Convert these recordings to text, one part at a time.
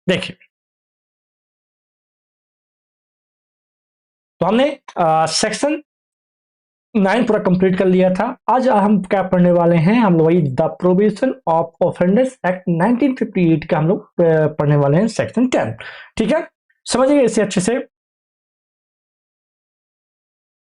देखिए, तो हमने सेक्शन 9 पूरा कंप्लीट कर लिया था। आज हम क्या पढ़ने वाले हैं, हम लोग वही the provision of offenders act 1958 का हम लोग पढ़ने वाले हैं सेक्शन 10। ठीक है, समझिए इसे अच्छे से।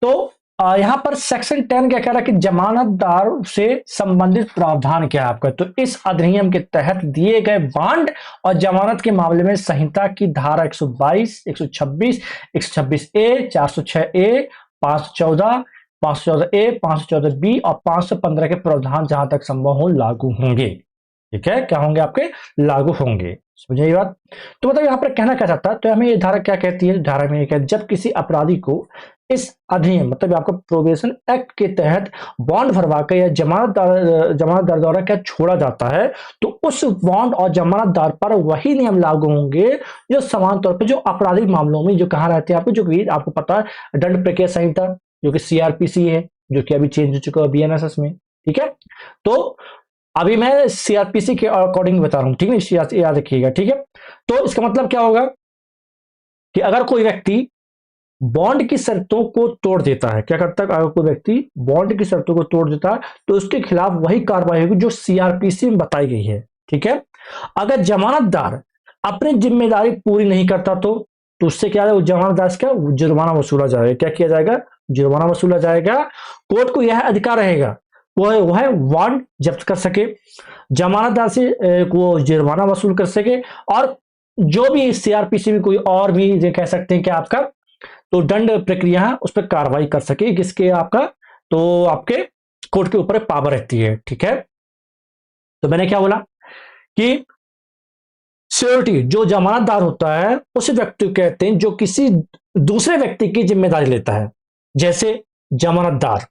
तो यहां पर सेक्शन 10 क्या कह रहा है कि जमानतदार से संबंधित प्रावधान क्या है आपका। तो इस अधिनियम के तहत दिए गए बांड और जमानत के मामले में संहिता की धारा 122, 126, 126 ए, 406 ए, 514, 514 ए, 514 बी और 515 के प्रावधान जहां तक संभव हो लागू होंगे। ठीक है, क्या होंगे आपके, लागू होंगे। समझिए ये बात। तो मतलब यहां पर कहना क्या चाहता है, तो हमें ये धारा क्या कहती है, धारा में क्या, जब किसी अपराधी को इस अधिनियम मतलब आपका प्रोबेशन एक्ट के तहत बॉन्ड भरवा के या जमानतदार द्वारा क्या छोड़ा जाता है, तो उस बॉन्ड और जमानतदार पर वही नियम लागू होंगे जो समान तौर पर जो आपराधिक मामलों में जो कहा रहते हैं आपको, जो कि आपको पता है दंड प्रक्रिया संहिता जो कि सीआरपीसी है, जो कि अभी चेंज हो चुका है बीएनएसएस में। ठीक है, तो अभी मैं सीआरपीसी के अकॉर्डिंग बता रहा हूं, ठीक है, याद रखिएगा। ठीक है, तो इसका मतलब क्या होगा कि अगर कोई व्यक्ति बॉन्ड की शर्तों को तोड़ देता है, क्या करता है, अगर कोई व्यक्ति बॉन्ड की शर्तों को तोड़ देता है तो उसके खिलाफ वही कार्रवाई होगी जो सीआरपीसी में बताई गई है। ठीक है, अगर जमानतदार अपनी जिम्मेदारी पूरी नहीं करता तो उससे क्या है, वो जमानतदार का जुर्माना वसूला जाएगा। क्या किया जाएगा, जुर्माना वसूला जाएगा। कोर्ट को यह अधिकार रहेगा वह बॉन्ड जब्त कर सके, जमानतदार से वो जुर्माना वसूल कर सके, और जो भी सीआरपीसी में कोई और भी कह सकते हैं कि आपका तो दंड प्रक्रिया है उस पर कार्रवाई कर सके, किसके आपका, तो आपके कोर्ट के ऊपर पावर रहती है। ठीक है, तो मैंने क्या बोला कि श्योरिटी जो जमानतदार होता है उस व्यक्ति को कहते हैं जो किसी दूसरे व्यक्ति की जिम्मेदारी लेता है। जैसे जमानतदार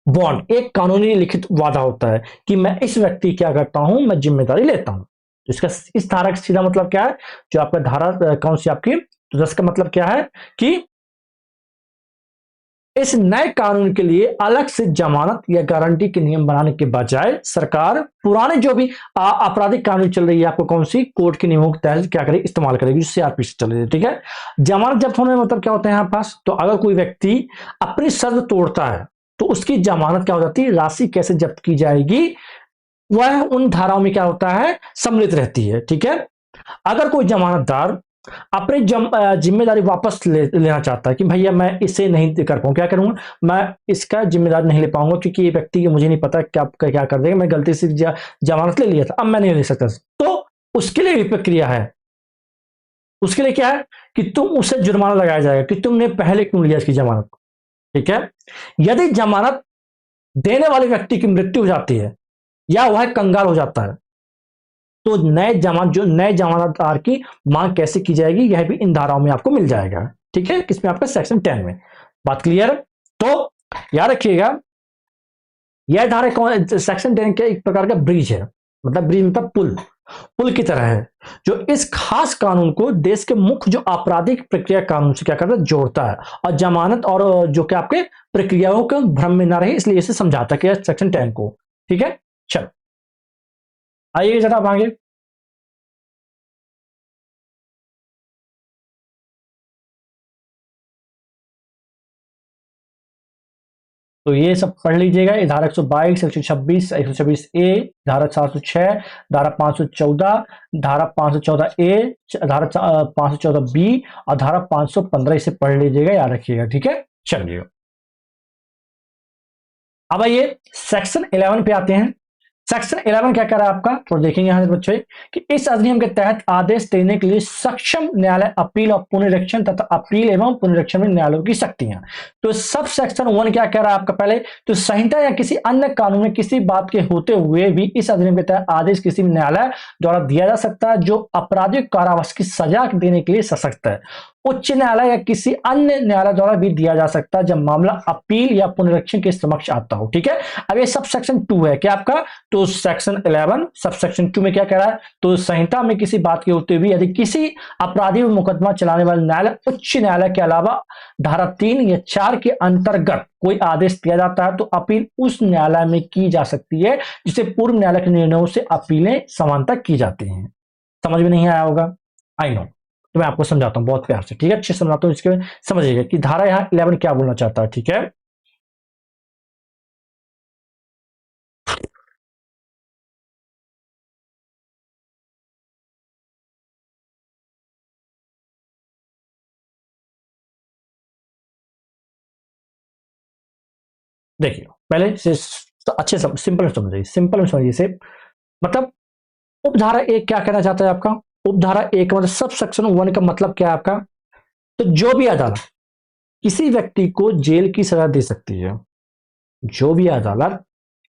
बॉन्ड एक कानूनी लिखित वादा होता है कि मैं इस व्यक्ति क्या करता हूं, मैं जिम्मेदारी लेता हूं। तो इसका इस धारा का सीधा मतलब क्या है, जो आपका धारा कौन सी आपकी, तो 10 का मतलब क्या है कि इस नए कानून के लिए अलग से जमानत या गारंटी के नियम बनाने के बजाय सरकार पुराने जो भी आपराधिक कानून चल रही है आपको कौन सी कोर्ट के नियमों के तहत क्या करेगी, इस्तेमाल करेगी, जो सीआरपीसी चल रही है। ठीक है, जमानत जब्त होने में मतलब क्या होता है यहाँ पास, तो अगर कोई व्यक्ति अपनी शर्त तोड़ता है तो उसकी जमानत क्या हो जाती है, राशि कैसे जब्त की जाएगी वह उन धाराओं में क्या होता है, सम्मिलित रहती है। ठीक है, अगर कोई जमानतदार अपनी जिम्मेदारी वापस लेना चाहता है कि भैया मैं इसे नहीं कर पाऊँ, क्या करूंगा, मैं इसका जिम्मेदारी नहीं ले पाऊंगा क्योंकि ये व्यक्ति मुझे नहीं पता क्या कर देगा, मैं गलती से जमानत ले लिया था, अब मैं नहीं ले सकता। तो उसके लिए भी प्रक्रिया है, उसके लिए क्या है कि तुम उसे जुर्माना लगाया जाएगा कि तुमने पहले क्यों लिया इसकी जमानत। ठीक है, यदि जमानत देने वाले व्यक्ति की मृत्यु हो जाती है या वह कंगाल हो जाता है तो नए जमानतदार की मांग कैसे की जाएगी, यह भी इन धाराओं में आपको मिल जाएगा। ठीक है, किसमें, आपका सेक्शन 10 में। बात क्लियर है, तो याद रखिएगा यह धारा कौन, सेक्शन 10 का एक प्रकार का ब्रिज है, मतलब ब्रिज मतलब पुल की तरह है, जो इस खास कानून को देश के मुख्य जो आपराधिक प्रक्रिया कानून से क्या करता है, जोड़ता है, और जमानत और जो कि आपके प्रक्रियाओं के भ्रम में ना रहे इसलिए इसे समझाता है सेक्शन 10 को। ठीक है, चल आइए जरा आगे। तो ये सब पढ़ लीजिएगा, ये धारा 122, 126, 126 ए, धारा 406, धारा 514, धारा 514 ए, धारा 514 बी और धारा 515 इसे पढ़ लीजिएगा, याद रखिएगा। ठीक है, चलिए अब आइए सेक्शन 11 पे आते हैं। सेक्शन 11 क्या कर रहा है आपका, तो देखेंगे यहां से बच्चे कि इस अधिनियम के तहत आदेश देने के लिए सक्षम न्यायालय अपील और पुनरीक्षण तथा अपील एवं पुनरीक्षण में न्यायालयों की शक्तियां। तो सब सेक्शन 1 क्या कह रहा है आपका, पहले तो संहिता या किसी अन्य कानून में किसी बात के होते हुए भी इस अधिनियम के तहत आदेश किसी न्यायालय द्वारा दिया जा सकता है जो आपराधिक कारावास की सजा देने के लिए सशक्त है। उच्च न्यायालय या किसी अन्य न्यायालय द्वारा भी दिया जा सकता है जब मामला अपील या पुनरीक्षण के समक्ष आता हो। ठीक है, अब ये सब सेक्शन 2 है क्या आपका, तो सेक्शन 11 सब सेक्शन 2 में क्या कह रहा है, तो संहिता में किसी बात के होते हुए यदि किसी अपराधी में मुकदमा चलाने वाले न्यायालय उच्च न्यायालय के अलावा धारा 3 या 4 के अंतर्गत कोई आदेश दिया जाता है तो अपील उस न्यायालय में की जा सकती है जिसे पूर्व न्यायालय के निर्णयों से अपीलें समानता की जाती हैं। समझ में नहीं आया होगा, आई नो, तो मैं आपको समझाता हूं बहुत प्यार से, ठीक है, अच्छे से समझाता हूं, इसके समझिएगा कि धारा यहां 11 क्या बोलना चाहता है, ठीक है। देखिए पहले से अच्छे सिंपल में समझिए, सिंपल में समझिए से, मतलब उपधारा एक क्या कहना चाहता है आपका, उपधारा एक मतलब सब सेक्शन 1 का मतलब क्या है आपका, तो जो भी अदालत किसी व्यक्ति को जेल की सजा दे सकती है, जो भी अदालत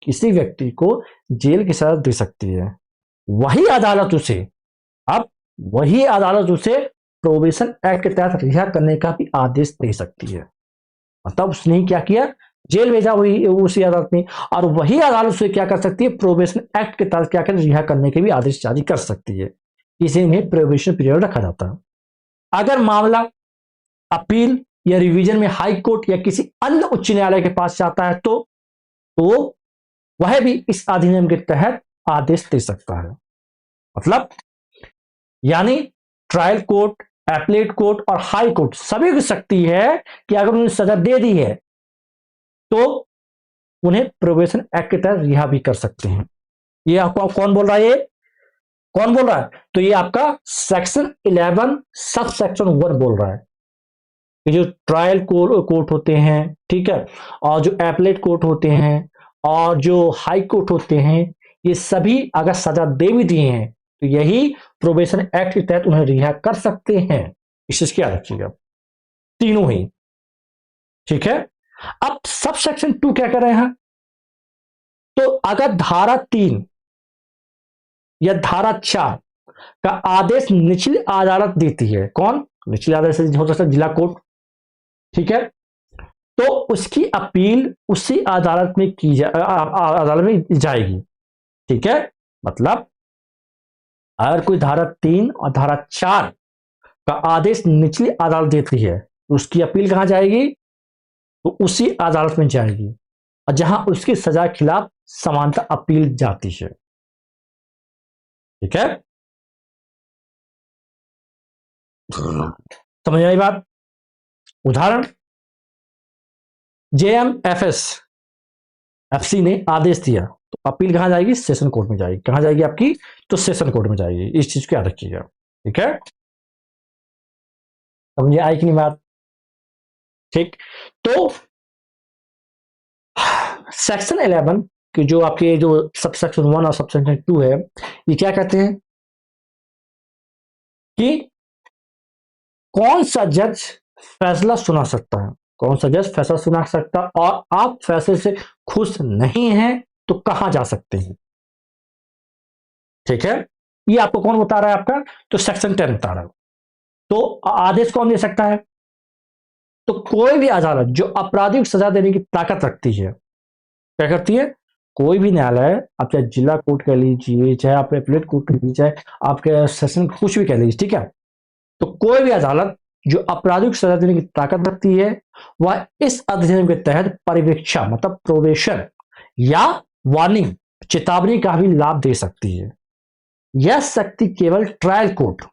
किसी व्यक्ति को जेल की सजा दे सकती है, वही अदालत उसे, अब वही अदालत उसे प्रोबेशन एक्ट के तहत रिहा करने का भी आदेश दे सकती है। मतलब उसने क्या किया, जेल भेजा वही उसी अदालत ने, और वही अदालत उसे क्या कर सकती है, प्रोबेशन एक्ट के तहत क्या कर रिहा करने के भी आदेश जारी कर सकती है। इसे में प्रोबेशन पीरियड रखा जाता है। अगर मामला अपील या रिवीजन में हाई कोर्ट या किसी अन्य उच्च न्यायालय के पास जाता है तो वह भी इस अधिनियम के तहत आदेश दे सकता है। मतलब यानी ट्रायल कोर्ट, एपलेट कोर्ट और हाई कोर्ट सभी की शक्ति है कि अगर उन्होंने सजा दे दी है तो उन्हें प्रोबेशन एक्ट के तहत रिहा भी कर सकते हैं। ये आपको कौन बोल रहा है, ये कौन बोल रहा है, तो ये आपका सेक्शन 11 सब सेक्शन 1 बोल रहा है। ये जो ट्रायल कोर्ट होते हैं, ठीक है, और जो एपलेट कोर्ट होते हैं और जो हाई कोर्ट होते हैं, ये सभी अगर सजा दे भी दिए हैं तो यही प्रोबेशन एक्ट के तहत उन्हें रिहा कर सकते हैं। इस चीज क्या रखिएगा, तीनों ही, ठीक है। अब सब सेक्शन 2 क्या कर रहे हैं, तो अगर धारा 3 या धारा 4 का आदेश निचली अदालत देती है, कौन, निचली अदालत हो सकता है जिला कोर्ट, ठीक है, तो उसकी अपील उसी अदालत में की अदालत में जाएगी, ठीक है। मतलब अगर कोई धारा 3 और धारा 4 का आदेश निचली अदालत देती है तो उसकी अपील कहां जाएगी, तो उसी अदालत में जाएगी, और जहां उसकी सजा के खिलाफ समानता अपील जाती है, ठीक है। समझ आई बात। उदाहरण, जेएमएफएस एफसी ने आदेश दिया तो अपील कहां जाएगी, सेशन कोर्ट में जाएगी, कहां जाएगी आपकी, तो सेशन कोर्ट में जाएगी। इस चीज को याद रखिएगा, ठीक है। समझे आई कि नहीं बात, ठीक। तो सेक्शन 11 की जो आपके जो सब सेक्शन 1 और सब सेक्शन 2 है, ये क्या कहते हैं कि कौन सा जज फैसला सुना सकता है, कौन सा जज फैसला सुना सकता है, और आप फैसले से खुश नहीं हैं तो कहां जा सकते हैं, ठीक है। ये आपको कौन बता रहा है आपका, तो सेक्शन 10 बता रहा है। तो आदेश कौन दे सकता है, तो कोई भी अदालत जो आपराधिक सजा देने की ताकत रखती है, क्या करती है, कोई भी न्यायालय, आप चाहे जिला कोर्ट कह लीजिए, चाहे आप एपलेट कोर्ट कह लीजिए, चाहे आपके सेशन कुछ भी कह लीजिए, ठीक है, तो कोई भी अदालत जो आपराधिक सजा देने की ताकत रखती है वह इस अधिनियम के तहत परिवीक्षा मतलब प्रोबेशन या वार्निंग चेतावनी का भी लाभ दे सकती है। यह शक्ति केवल ट्रायल कोर्ट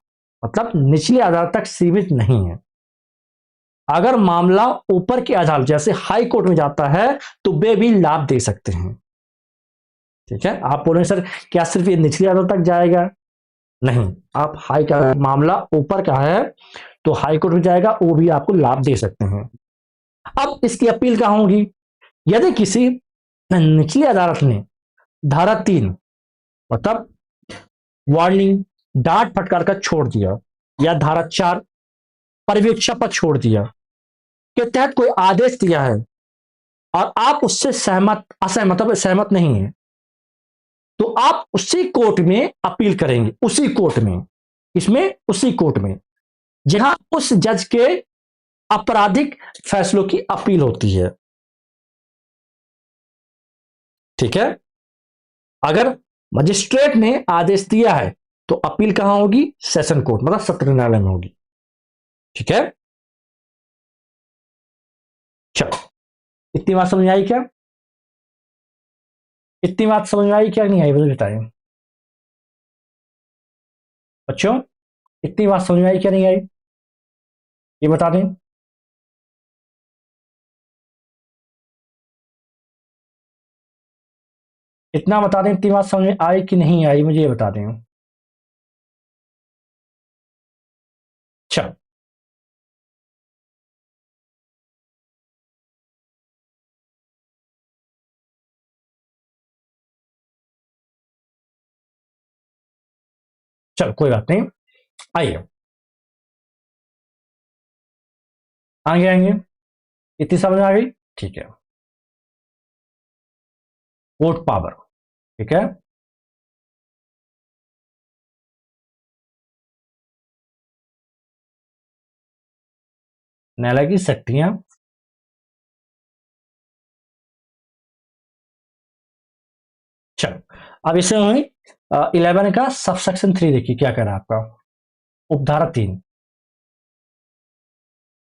मतलब निचली अदालत तक सीमित नहीं है। अगर मामला ऊपर की अदालत जैसे हाई कोर्ट में जाता है तो वे भी लाभ दे सकते हैं, ठीक है। आप बोले सर क्या सिर्फ ये निचली अदालत तक जाएगा, नहीं, आप हाई का मामला ऊपर का है तो हाई कोर्ट में जाएगा, वो भी आपको लाभ दे सकते हैं। अब इसकी अपील कहां होगी, यदि किसी निचली अदालत ने धारा 3 मतलब वार्निंग डांट फटकार कर छोड़ दिया या धारा 4 परिवीक्षा पर छोड़ दिया के तहत कोई आदेश दिया है और आप उससे सहमत असहमत मतलब सहमत नहीं है, तो आप उसी कोर्ट में अपील करेंगे, उसी कोर्ट में, इसमें उसी कोर्ट में जहां उस जज के आपराधिक फैसलों की अपील होती है, ठीक है। अगर मजिस्ट्रेट ने आदेश दिया है तो अपील कहां होगी, सेशन कोर्ट मतलब सत्र न्यायालय में होगी, ठीक है। चलो इतनी बात समझ में आई क्या, इतनी बात समझ में आई क्या नहीं आई, बताइए बच्चों, इतनी बात समझ में आई क्या नहीं आई, ये बता दें। इतना बता दें, इतनी बात समझ में आई कि नहीं आई, मुझे ये बता दें। चलो, चलो कोई बात नहीं, आइए आगे आएंगे। इतनी समझ में आ गई, ठीक है। वोट पावर, ठीक है। न्यायालय की शक्तियां, चलो अब इसे हुई 11 का सबसेक्शन 3 देखिए क्या कह रहा है आपका। उपधारा 3,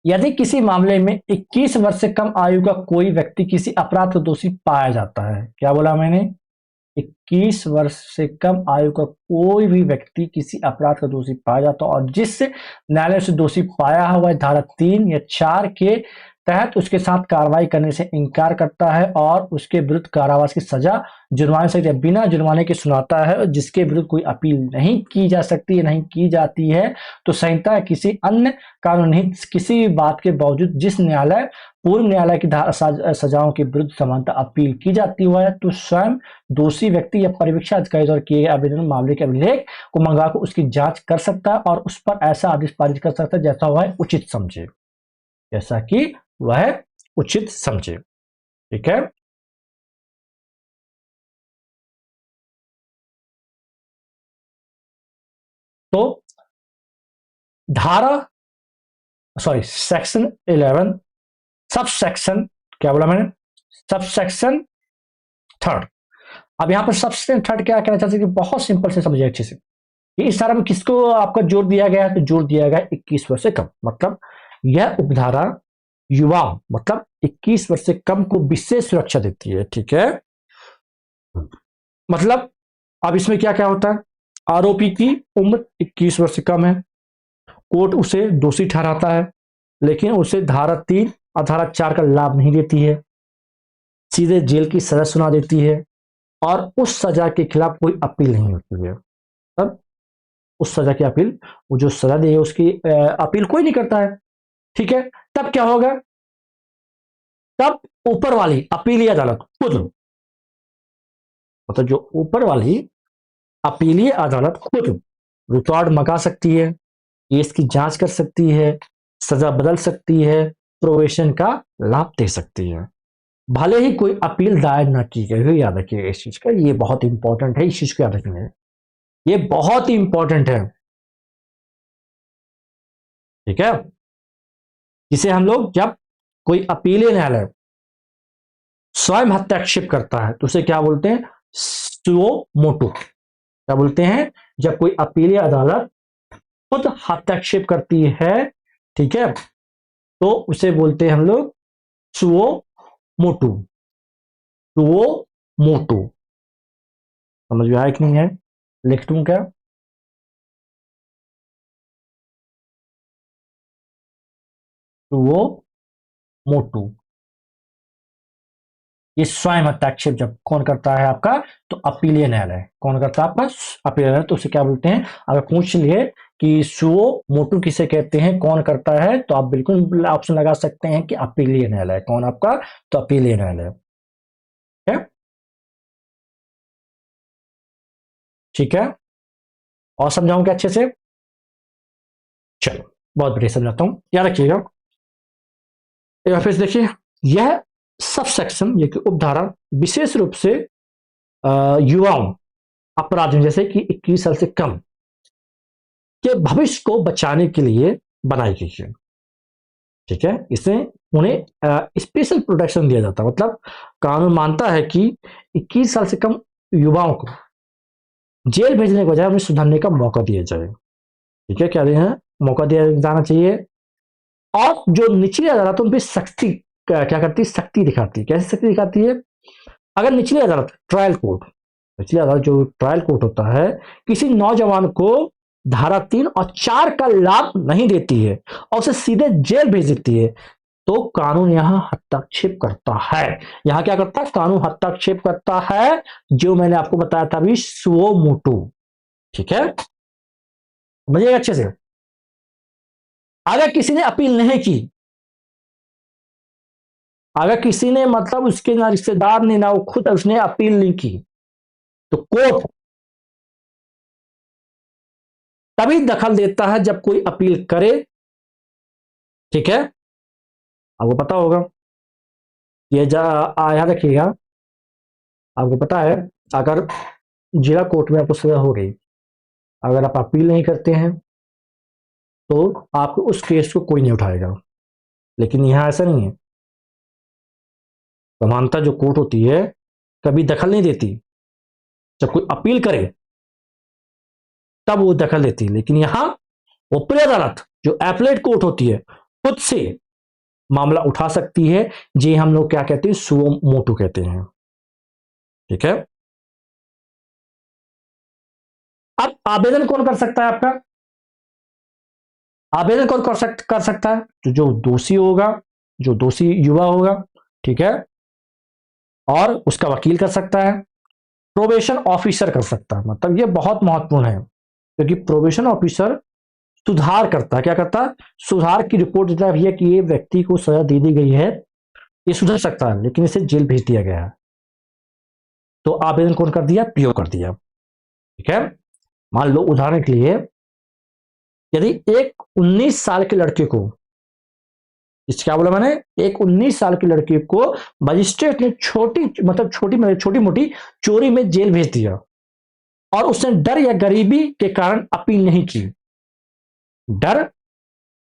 यदि किसी मामले में 21 वर्ष से कम आयु का कोई व्यक्ति किसी अपराध का दोषी पाया जाता है, क्या बोला मैंने, 21 वर्ष से कम आयु का कोई भी व्यक्ति किसी अपराध का दोषी पाया जाता है और जिस न्यायालय से दोषी पाया हुआ है धारा 3 या 4 के तहत उसके साथ कार्रवाई करने से इनकार करता है और उसके विरुद्ध कारावास की सजा जुर्माने से या बिना जुर्माने के सुनाता है और जिसके विरुद्ध कोई अपील नहीं की जा सकती है, नहीं की जाती है, तो संहिता किसी अन्य कानून हित किसी भी बात के बावजूद जिस न्यायालय पूर्व न्यायालय की सजाओं के विरुद्ध समानता अपील की जाती हुआ है तो स्वयं दोषी व्यक्ति या परिवीक्षा अधिकारी द्वारा किए गए आवेदन मामले के अभिलेख को मंगाकर उसकी जांच कर सकता है और उस पर ऐसा आदेश पारित कर सकता है जैसा वह उचित समझे, जैसा कि वह उचित समझे, ठीक है। तो धारा सॉरी सेक्शन 11 सब सेक्शन, क्या बोला मैंने, सब सेक्शन 3। अब यहां पर सब सेक्शन 3 क्या कहना चाहते हैं कि बहुत सिंपल से समझिए अच्छे से, कि इस धारा में किसको आपका जोर दिया गया है, तो जोर दिया गया 21 वर्ष से कम, मतलब यह उपधारा युवा मतलब 21 वर्ष से कम को विशेष सुरक्षा देती है, ठीक है। मतलब अब इसमें क्या क्या होता है, आरोपी की उम्र 21 वर्ष से कम है, कोर्ट उसे दोषी ठहराता है लेकिन उसे धारा 3 और धारा 4 का लाभ नहीं देती है, सीधे जेल की सजा सुना देती है और उस सजा के खिलाफ कोई अपील नहीं होती है। तब उस सजा की अपील, वो जो सजा दी है उसकी अपील कोई नहीं करता है, ठीक है। तब क्या होगा, तब ऊपर वाली अपीलीय अदालत खुद, मतलब जो ऊपर वाली अपीलीय अदालत खुद रिकॉर्ड मंगा सकती है, केस की जांच कर सकती है, सजा बदल सकती है, प्रोबेशन का लाभ दे सकती है, भले ही कोई अपील दायर न की गई हो। याद रखिएगा इस चीज का, ये बहुत इंपॉर्टेंट है, इस चीज को याद रखिएगा, ये बहुत ही इंपॉर्टेंट है, ठीक है। जिसे हम लोग जब कोई अपीलीय न्यायालय स्वयं हस्तक्षेप करता है तो उसे क्या बोलते हैं, सुओ मोटो, क्या बोलते हैं, जब कोई अपीलीय अदालत खुद हस्तक्षेप करती है, ठीक है, तो उसे बोलते हैं हम लोग सुओ मोटू, सुओ मोटू। समझ में आया कि नहीं है, लिख दूं क्या, सुओ मोटू, ये स्वयं हस्तक्षेप जब कौन करता है आपका, तो अपीलीय न्यायालय कौन करता है आपका, अपीलीय न्यायालय, तो उसे क्या बोलते हैं, अगर पूछ लिए कि सुओ मोटू किसे कहते हैं, कौन करता है, तो आप बिल्कुल ऑप्शन लगा सकते हैं कि अपीलीय न्यायालय, कौन आपका, तो अपीलीय न्यायालय, है, ठीक है। और समझाऊं क्या अच्छे से, चलो बहुत बढ़िया समझाता हूं, याद रखिएगा। या फिर देखिए, यह सब सेक्शन ये उपधारा विशेष रूप से युवाओं अपराधियों जैसे कि 21 साल से कम के भविष्य को बचाने के लिए बनाई गई है, ठीक है। इसमें उन्हें स्पेशल प्रोटेक्शन दिया जाता है, मतलब कानून मानता है कि 21 साल से कम युवाओं को जेल भेजने के बजाय उन्हें सुधरने का मौका दिया जाए, ठीक है, क्या देना, मौका दिया जाना चाहिए। और जो निचली अदालत उन पर सख्ती क्या करती है, सख्ती दिखाती है, कैसे सख्ती दिखाती है, अगर निचली अदालत ट्रायल कोर्ट, निचली अदालत जो ट्रायल कोर्ट होता है किसी नौजवान को धारा 3 और 4 का लाभ नहीं देती है और उसे सीधे जेल भेज देती है, तो कानून यहां हस्तक्षेप करता है। यहां क्या करता है? कानून हस्तक्षेप करता है, जो मैंने आपको बताया था अभी, सुओ मोटो। ठीक है, समझिएगा अच्छे से। अगर किसी ने अपील नहीं की, अगर किसी ने मतलब उसके ना रिश्तेदार ने ना वो खुद उसने अपील नहीं की, तो कोर्ट तभी दखल देता है जब कोई अपील करे। ठीक है, आपको पता होगा, ये याद रखिएगा। आपको पता है, अगर जिला कोर्ट में आपको सजा हो गई, अगर आप अपील नहीं करते हैं तो आपको उस केस को कोई नहीं उठाएगा। लेकिन यहां ऐसा नहीं है। समानता जो कोर्ट होती है कभी दखल नहीं देती, जब कोई अपील करे तब वो दखल देती है। लेकिन यहां ऊपरी अदालत जो एपलेट कोर्ट होती है खुद से मामला उठा सकती है। जी हम लोग क्या कहते हैं? सुओ मोटो कहते हैं। ठीक है, अब आवेदन कौन कर सकता है? आपका आवेदन कौन कर सकता है? तो जो दोषी होगा, जो दोषी युवा होगा, ठीक है, और उसका वकील कर सकता है, प्रोबेशन ऑफिसर कर सकता है। मतलब ये बहुत महत्वपूर्ण है, क्योंकि प्रोबेशन ऑफिसर सुधार करता है। क्या करता है? सुधार की रिपोर्ट देता है, भैया कि ये व्यक्ति को सजा दे दी गई है, ये सुधर सकता है, लेकिन इसे जेल भेज दिया गया है। तो आवेदन कौन कर दिया? पीओ कर दिया। ठीक है, मान लो उदाहरण के लिए, यदि एक 19 साल के लड़के को, इस क्या बोला मैंने, एक 19 साल के लड़के को मजिस्ट्रेट ने छोटी मोटी चोरी में जेल भेज दिया और उसने डर या गरीबी के कारण अपील नहीं की। डर,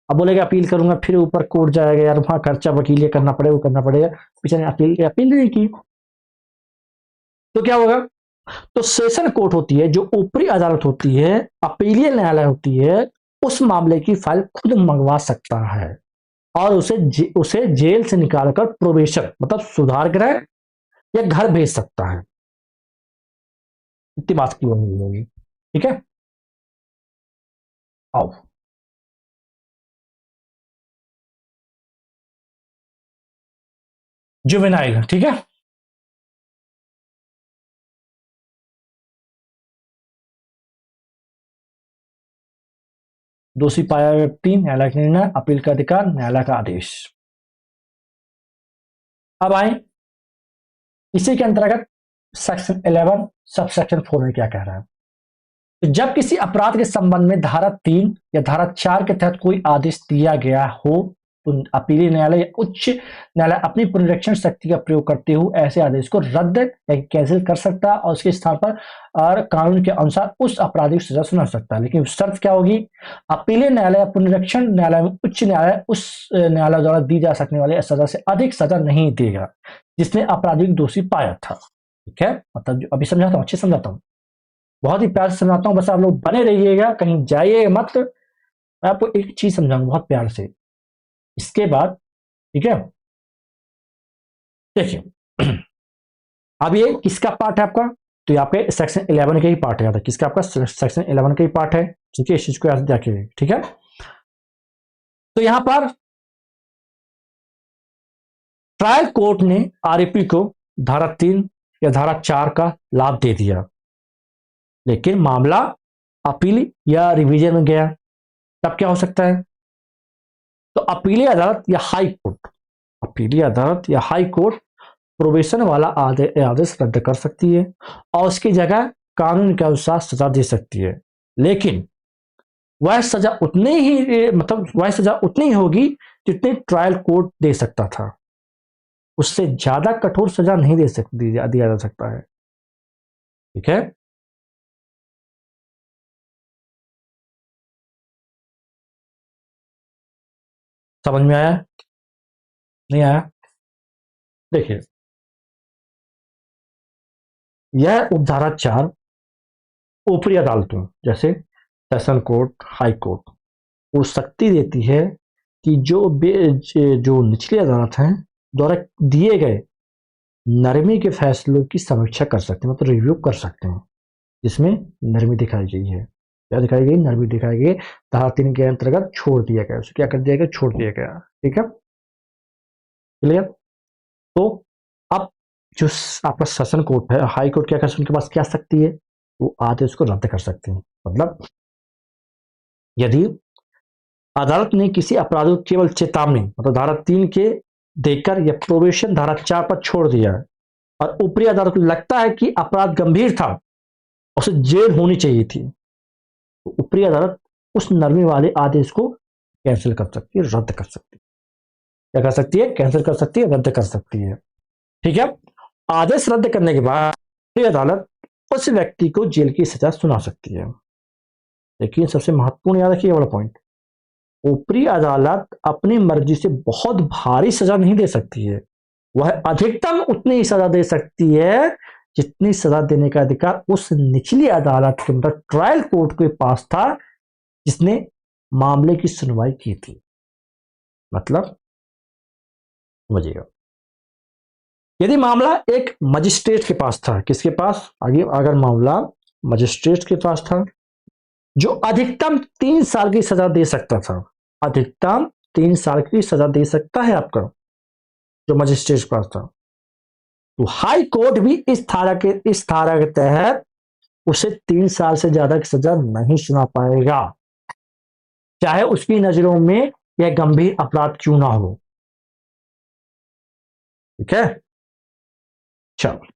अब बोलेगा अपील करूंगा फिर ऊपर कोर्ट जाएगा, यार वहां खर्चा वकील ये करना पड़ेगा, वो करना पड़ेगा, बेचारे अपील नहीं की, तो क्या होगा? तो सेशन कोर्ट होती है, जो ऊपरी अदालत होती है, अपीलीय न्यायालय होती है, उस मामले की फाइल खुद मंगवा सकता है और उसे जेल से निकालकर प्रोबेशन मतलब सुधार गृह या घर भेज सकता है। इतनी बात की होगी। ठीक है, आओ, जुवेनाइल। ठीक है, दोषी पाया व्यक्ति, न्यायालय का निर्णय, अपील का अधिकार, न्यायालय का आदेश। अब आए इसी के अंतर्गत सेक्शन 11 सब सेक्शन 4 में क्या कह रहा है? तो जब किसी अपराध के संबंध में धारा 3 या धारा 4 के तहत कोई आदेश दिया गया हो, तो अपीली न्यायालय या उच्च न्यायालय अपनी पुनरीक्षण शक्ति का प्रयोग करते हुए ऐसे आदेश को रद्द या कैंसिल कर सकता है और उसके स्थान पर और कानून के अनुसार उस अपराधी को सजा सुना सकता है। लेकिन शर्त क्या होगी? अपीली न्यायालय या पुनरीक्षण न्यायालय में उच्च न्यायालय उस न्यायालय द्वारा दी जा सकने वाली सजा से अधिक सजा नहीं देगा जिसने अपराधी को दोषी पाया था। ठीक है, मतलब जो अभी समझाता हूं, अच्छे समझाता हूं, बहुत ही प्यार से समझाता हूं, बस आप लोग बने रहिएगा, कहीं जाइए मत। मैं आपको एक चीज समझाऊंगा बहुत प्यार से, इसके बाद। ठीक है, देखिए अब ये किसका पार्ट है आपका? तो ये आपके सेक्शन 11 के ही पार्ट है। किसका? आपका सेक्शन 11 का ही पार्ट है। ठीक है, इस चीज को याद रखिए। ठीक है, तो यहां पर ट्रायल कोर्ट ने आरोपी को धारा 3 या धारा 4 का लाभ दे दिया, लेकिन मामला अपील या रिवीजन में गया, तब क्या हो सकता है? तो अपीली अदालत या हाई कोर्ट, अपीली अदालत या हाई कोर्ट प्रोबेशन वाला आदेश रद्द कर सकती है और उसकी जगह कानून के अनुसार सजा दे सकती है। लेकिन वह सजा उतनी ही वह सजा उतनी ही होगी जितनी ट्रायल कोर्ट दे सकता था। उससे ज्यादा कठोर सजा नहीं दिया जा सकता है। ठीक है, समझ में आया? नहीं आया? देखिए, यह उपधारा 4 ऊपरी अदालतों जैसे सेशन कोर्ट, हाई कोर्ट को शक्ति देती है कि जो निचली अदालत है द्वारा दिए गए नरमी के फैसलों की समीक्षा कर सकते हैं, मतलब रिव्यू कर सकते हैं, जिसमें नरमी दिखाई गई है। क्या दिखाई गई, नरमी दिखाई गई, धारा 3 के अंतर्गत छोड़ दिया गया, उसे क्या कर दिया गया, छोड़ दिया गया। ठीक है, क्लियर। तो अब जो आपका सेशन कोर्ट है, हाई कोर्ट क्या कर उनके पास क्या सकती है, वो आदेश को रद्द कर सकते हैं। मतलब यदि अदालत ने किसी अपराधी को केवल चेतावनी मतलब धारा 3 के देकर या प्रोबेशन धारा 4 पर छोड़ दिया है और ऊपरी अदालत को लगता है कि अपराध गंभीर था, उसे जेल होनी चाहिए थी, तो ऊपरी अदालत उस नरमी वाले आदेश को कैंसिल कर सकती है, रद्द कर सकती है। क्या कर सकती है, कैंसिल कर सकती है, रद्द कर सकती है। ठीक है, आदेश रद्द करने के बाद ऊपरी अदालत उस व्यक्ति को जेल की सजा सुना सकती है। लेकिन सबसे महत्वपूर्ण याद रखिए, बड़ा पॉइंट, ऊपरी अदालत अपनी मर्जी से बहुत भारी सजा नहीं दे सकती है, वह अधिकतम उतनी ही सजा दे सकती है जितनी सजा देने का अधिकार उस निचली अदालत के मतलब ट्रायल कोर्ट के पास था जिसने मामले की सुनवाई की थी। मतलब समझिएगा, यदि मामला एक मजिस्ट्रेट के पास था, किसके पास, आगे अगर मामला मजिस्ट्रेट के पास था जो अधिकतम 3 साल की सजा दे सकता था, अधिकतम 3 साल की सजा दे सकता है आपका जो मजिस्ट्रेट के पास था, तो हाई कोर्ट भी इस धारा के तहत उसे 3 साल से ज्यादा की सजा नहीं सुना पाएगा, चाहे उसकी नजरों में यह गंभीर अपराध क्यों ना हो। ठीक है, चलो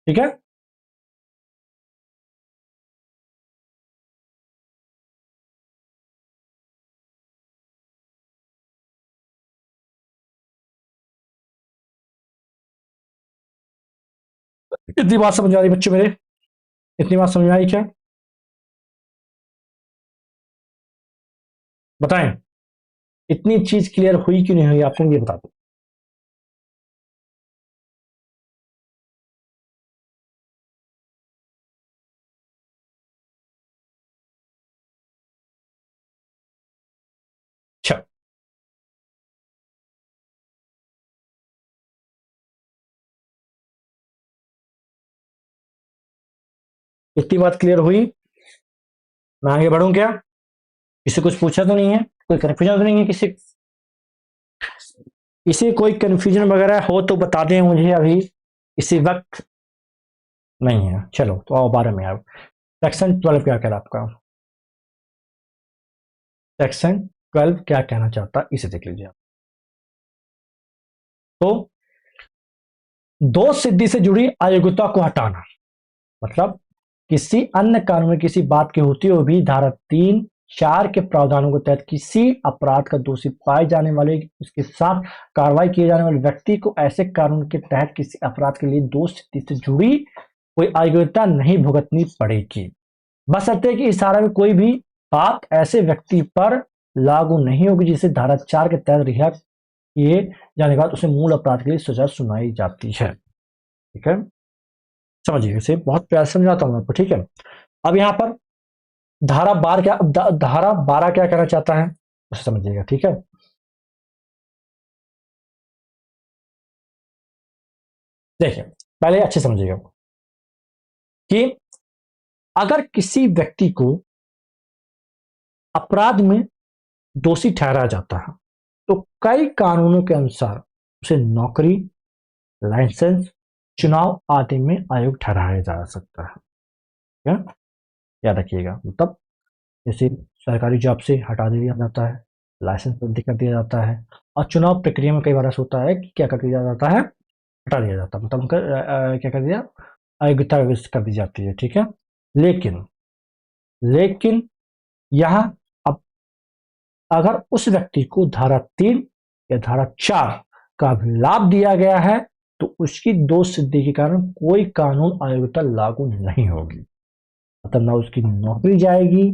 ठीक है, इतनी बात समझ आ रही बच्चों मेरे, इतनी बात समझ में आई क्या, बताएं, इतनी चीज क्लियर हुई क्यों नहीं हुई आपको, ये बता दो। अच्छा, इतनी बात क्लियर हुई, मैं आगे बढ़ूं क्या, किसी कुछ पूछा तो नहीं है, कोई कंफ्यूजन तो नहीं है किसी कोई कंफ्यूजन वगैरह हो तो बता दें मुझे, अभी इसी वक्त नहीं है। चलो तो आओ 12 में आओ, सेक्शन 12 क्या कह रहा है आपका, सेक्शन 12 क्या कहना चाहता है इसे देख लीजिए आप। तो दोष सिद्धि से जुड़ी अयोग्यता को हटाना, मतलब किसी अन्य कानून में किसी बात की होती हुई भी धारा 3, 4 के प्रावधानों के तहत किसी अपराध का दोषी पाए जाने वाले उसके साथ कार्रवाई किए जाने वाले व्यक्ति को ऐसे कानून के तहत किसी अपराध के लिए दोष सिद्धि से जुड़ी कोई अयोग्यता नहीं भुगतनी पड़ेगी, बशर्ते कि इस धारा में कोई भी बात ऐसे व्यक्ति पर लागू नहीं होगी जिसे धारा 4 के तहत रिहा किए जाने के बाद उसे मूल अपराध के लिए सजा सुनाई जाती है। ठीक है, समझिए, इसे बहुत प्यार समझाता हूं आपको। ठीक है, अब यहां पर धारा 12 क्या कहना चाहता है उसे समझिएगा। ठीक है, देखिए पहले अच्छे समझिएगा कि अगर किसी व्यक्ति को अपराध में दोषी ठहराया जाता है तो कई कानूनों के अनुसार उसे नौकरी, लाइसेंस, चुनाव आदि में अयोग्य ठहराया जा सकता है। क्या याद रखिएगा, मतलब जैसे सरकारी जॉब से हटा दिया जाता है, लाइसेंस रद्द कर दिया जाता है, और चुनाव प्रक्रिया में कई बार ऐसा होता है कि क्या कर दिया जाता है, हटा दिया जाता है, मतलब उनका क्या कर दिया, अयोग्यता कर दी जाती है। ठीक है, लेकिन लेकिन यहाँ अब अगर उस व्यक्ति को धारा 3 या धारा 4 का भी लाभ दिया गया है तो उसकी दोष सिद्धि के कारण कोई कानून अयोग्यता लागू नहीं होगी, मतलब ना उसकी नौकरी जाएगी,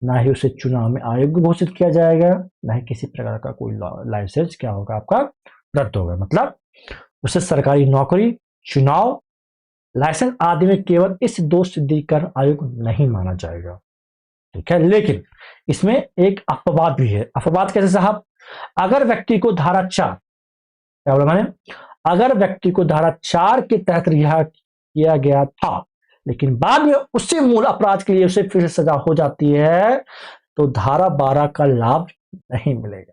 ना ही उसे चुनाव में अयोग्य घोषित किया जाएगा, ना ही किसी प्रकार का कोई लाइसेंस क्या होगा आपका रद्द होगा, मतलब उसे सरकारी नौकरी, चुनाव, लाइसेंस आदि में केवल इस दोष सिद्धि कारण अयोग्य नहीं माना जाएगा। ठीक है, लेकिन इसमें एक अपवाद भी है। अपवाद कैसे साहब? अगर व्यक्ति को धारा 4, क्या बोला मैंने, अगर व्यक्ति को धारा 4 के तहत रिहा किया गया था लेकिन बाद में उसी मूल अपराध के लिए उसे फिर से सजा हो जाती है, तो धारा 12 का लाभ नहीं मिलेगा।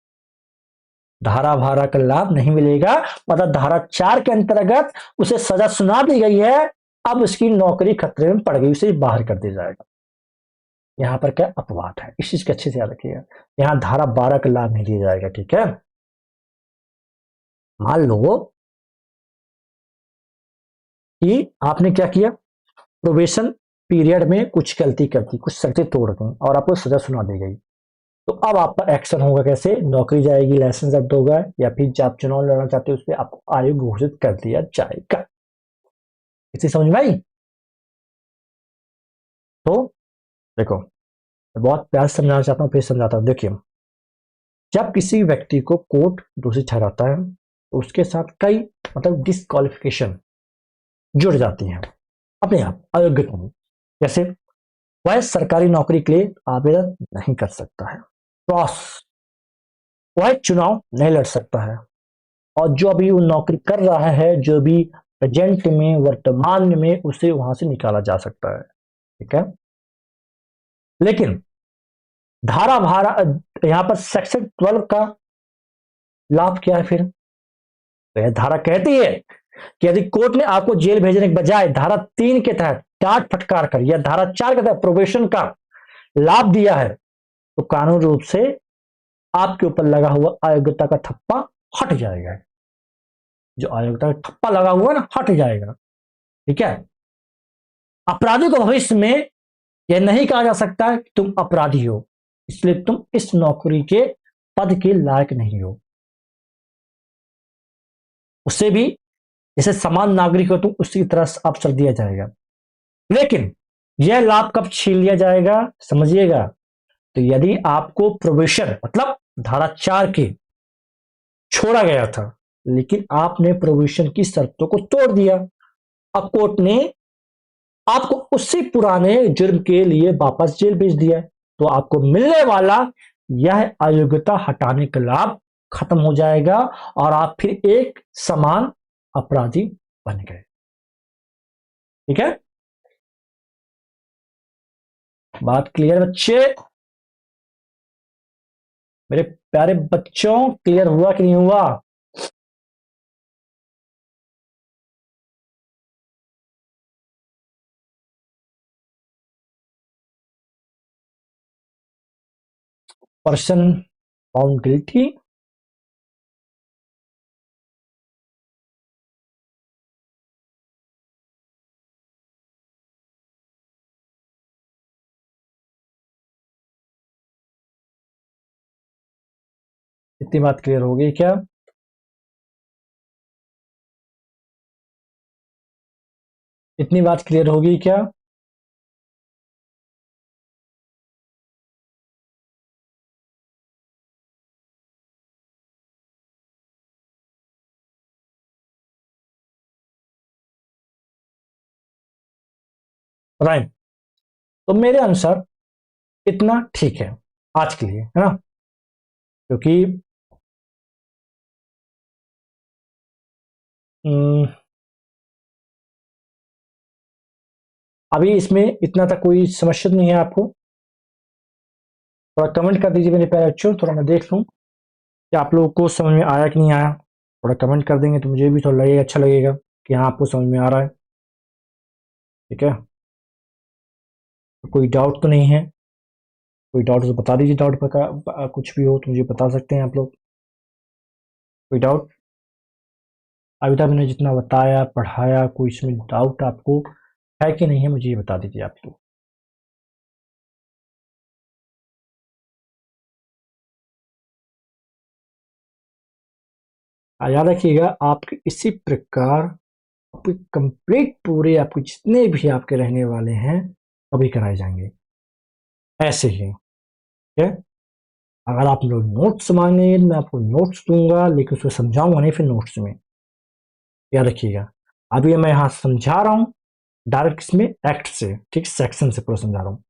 धारा 12 का लाभ नहीं मिलेगा, मतलब धारा 4 के अंतर्गत उसे सजा सुना दी गई है, अब उसकी नौकरी खतरे में पड़ गई, उसे बाहर कर दिया जाएगा। यहां पर क्या अपवाद है, इस चीज को अच्छे से याद रखिएगा। यहां धारा 12 का लाभ नहीं दिया जाएगा, ठीक है। मान लो कि आपने क्या किया, प्रोबेशन पीरियड में कुछ गलती कर दी, कुछ शर्तें तोड़ दी और आपको सजा सुना दी गई, तो अब आपका एक्शन होगा कैसे? नौकरी जाएगी, लाइसेंस रद्द होगा, या फिर आप चुनाव लड़ना चाहते हो उस पर आपको आयु घोषित कर दिया जाएगा। इसे समझ में आई? तो देखो, मैं बहुत प्यार से समझाना चाहता हूँ, फिर समझाता हूँ। देखिए, जब किसी व्यक्ति को कोर्ट दोषी ठहराता है तो उसके साथ कई मतलब डिस्क्वालिफिकेशन जुड़ जाती हैं अपने आप अयोग्यता में। जैसे वह सरकारी नौकरी के लिए आवेदन नहीं कर सकता है, क्रॉस, वह चुनाव नहीं लड़ सकता है, और जो अभी वो नौकरी कर रहा है, जो भी प्रेजेंट में वर्तमान में, उसे वहां से निकाला जा सकता है, ठीक है। लेकिन धारा भारा यहां पर सेक्शन 12 का लाभ क्या है फिर? तो यह धारा कहती है कि यदि कोर्ट ने आपको जेल भेजने के बजाय धारा 3 के तहत डांट फटकार कर या धारा 4 के तहत प्रोबेशन का लाभ दिया है, तो कानून रूप से आपके ऊपर लगा हुआ अयोग्यता का ठप्पा हट जाएगा। जो अयोग्यता का ठप्पा लगा हुआ है ना, हट जाएगा, ठीक है। अपराधी को भविष्य में यह नहीं कहा जा सकता कि तुम अपराधी हो, इसलिए तुम इस नौकरी के पद के लायक नहीं हो। उससे भी जैसे समान नागरिक हो तुम, उसी तरह अवसर दिया जाएगा। लेकिन यह लाभ कब छीन लिया जाएगा, समझिएगा। तो यदि आपको प्रोबेशन मतलब धारा 4 के छोड़ा गया था, लेकिन आपने प्रोबेशन की शर्तों को तोड़ दिया, अब कोर्ट ने आपको उसी पुराने जुर्म के लिए वापस जेल भेज दिया, तो आपको मिलने वाला यह अयोग्यता हटाने का लाभ खत्म हो जाएगा और आप फिर एक समान अपराधी बन गए, ठीक है। बात क्लियर बच्चे? मेरे प्यारे बच्चों, क्लियर हुआ कि नहीं हुआ? पर्सन फाउंड गिल्टी, इतनी बात क्लियर हो गई क्या? इतनी बात क्लियर होगी क्या? राइट, तो मेरे अनुसार इतना ठीक है आज के लिए, है ना। क्योंकि हम्म, अभी इसमें इतना तक कोई समस्या नहीं है आपको। थोड़ा कमेंट कर दीजिए मेरे प्यारे बच्चों, थोड़ा मैं देख लूँ कि आप लोगों को समझ में आया कि नहीं आया। थोड़ा कमेंट कर देंगे तो मुझे भी थोड़ा लगेगा, अच्छा लगेगा कि हाँ आपको समझ में आ रहा है, ठीक है। तो कोई डाउट तो नहीं है? कोई डाउट तो बता दीजिए, डाउट पर कुछ भी हो तो मुझे बता सकते हैं आप लोग। कोई डाउट? अभी तक मैंने जितना बताया पढ़ाया, कोई इसमें डाउट आपको है कि नहीं है, मुझे ये बता दीजिए आप लोग। याद रखिएगा, आपके इसी प्रकार आपके कंप्लीट पूरे आपके जितने भी आपके रहने वाले हैं अभी कराए जाएंगे ऐसे ही, ठीक है। अगर आप लोग नोट्स मांगे मैं आपको नोट्स दूंगा, लेकिन उसको समझाऊंगा नहीं फिर नोट्स में, याद रखिएगा। अभी मैं यहाँ समझा रहा हूँ डायरेक्ट इसमें एक्ट से, ठीक, सेक्शन से पूरा समझा रहा हूँ।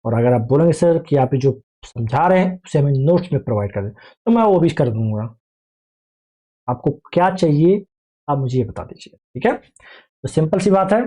और अगर आप बोलेंगे सर कि आप जो समझा रहे हैं उसे हमें नोट्स में प्रोवाइड कर दें, तो मैं वो भी कर दूंगा। आपको क्या चाहिए आप मुझे ये बता दीजिए, ठीक है। तो सिंपल सी बात है,